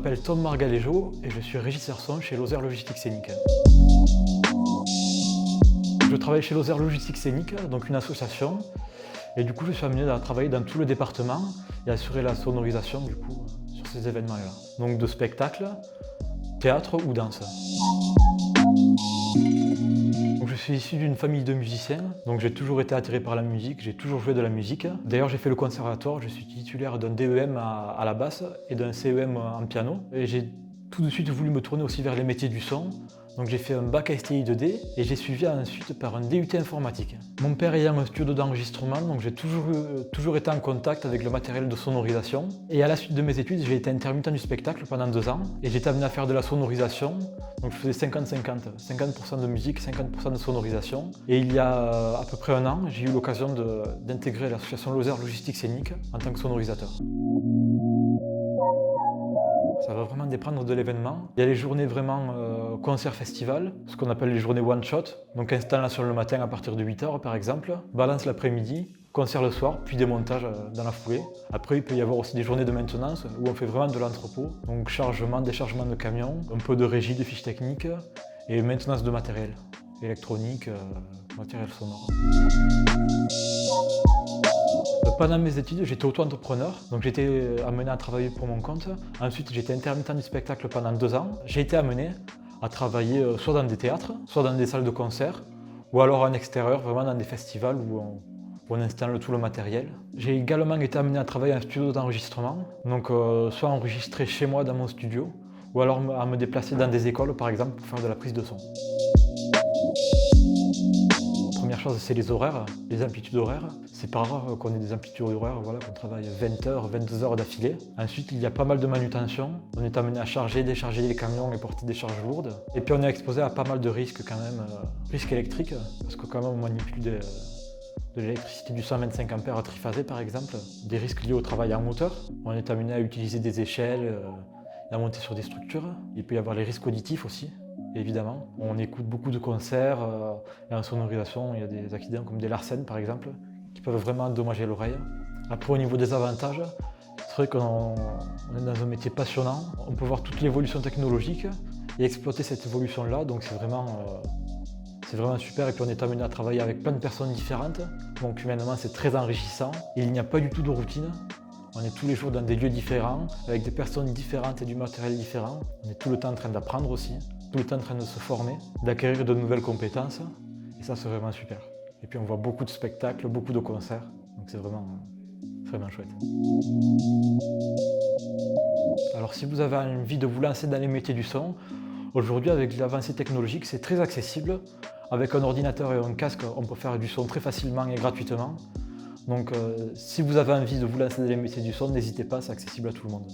m'appelle Tom Margalejo et je suis régisseur son chez Lozère Logistique Scénique. Je travaille chez Lozère Logistique Scénique, donc une association, et du coup je suis amené à travailler dans tout le département et à assurer la sonorisation du coup sur ces événements-là. Donc de spectacles, théâtre ou danse. Donc, je suis issu d'une famille de musiciens, donc j'ai toujours été attiré par la musique, j'ai toujours joué de la musique. D'ailleurs j'ai fait le conservatoire, je suis titulaire d'un DEM à la basse et d'un CEM en piano. Et j'ai tout de suite voulu me tourner aussi vers les métiers du son. Donc j'ai fait un bac STI 2D et j'ai suivi ensuite par un DUT informatique. Mon père ayant un studio d'enregistrement, donc j'ai toujours été en contact avec le matériel de sonorisation. Et à la suite de mes études, j'ai été intermittent du spectacle pendant 2 ans et j'ai été amené à faire de la sonorisation. Donc je faisais 50-50, 50% de musique, 50% de sonorisation. Et il y a à peu près 1 an, j'ai eu l'occasion d'intégrer l'association Lozère Logistique Scénique en tant que sonorisateur. Ça va vraiment dépendre de l'événement. Il y a les journées vraiment concert-festival, ce qu'on appelle les journées one-shot. Donc installation le matin à partir de 8 h par exemple, balance l'après-midi, concert le soir, puis démontage dans la foulée. Après, il peut y avoir aussi des journées de maintenance où on fait vraiment de l'entrepôt. Donc chargement, déchargement de camions, un peu de régie, de fiches techniques et maintenance de matériel électronique, matériel sonore. Pendant mes études, j'étais auto-entrepreneur, donc j'étais amené à travailler pour mon compte. Ensuite, j'étais intermittent du spectacle pendant 2 ans. J'ai été amené à travailler soit dans des théâtres, soit dans des salles de concert, ou alors en extérieur, vraiment dans des festivals où on installe tout le matériel. J'ai également été amené à travailler en studio d'enregistrement, donc soit enregistrer chez moi dans mon studio, ou alors à me déplacer dans des écoles, par exemple, pour faire de la prise de son. La première chose, c'est les horaires, les amplitudes horaires. C'est pas rare qu'on ait des amplitudes horaires, voilà, qu'on travaille 20 h, 22 heures d'affilée. Ensuite, il y a pas mal de manutention. On est amené à charger, décharger les camions et porter des charges lourdes. Et puis on est exposé à pas mal de risques quand même, risques électriques, parce que quand même on manipule de l'électricité du 125 A triphasé par exemple, des risques liés au travail en hauteur. On est amené à utiliser des échelles et à monter sur des structures. Il peut y avoir les risques auditifs aussi. Évidemment, on écoute beaucoup de concerts et en sonorisation, il y a des accidents comme des larcènes par exemple, qui peuvent vraiment endommager l'oreille. Après, au niveau des avantages, c'est vrai qu'on est dans un métier passionnant, on peut voir toute l'évolution technologique et exploiter cette évolution-là, donc c'est vraiment super. Et puis on est amené à travailler avec plein de personnes différentes, donc humainement c'est très enrichissant. Il n'y a pas du tout de routine. On est tous les jours dans des lieux différents, avec des personnes différentes et du matériel différent. On est tout le temps en train d'apprendre aussi, tout le temps en train de se former, d'acquérir de nouvelles compétences. Et ça, c'est vraiment super. Et puis on voit beaucoup de spectacles, beaucoup de concerts. Donc c'est vraiment chouette. Alors si vous avez envie de vous lancer dans les métiers du son, aujourd'hui avec l'avancée technologique, c'est très accessible. Avec un ordinateur et un casque, on peut faire du son très facilement et gratuitement. Donc si vous avez envie de vous lancer dans les métiers du son, n'hésitez pas, c'est accessible à tout le monde.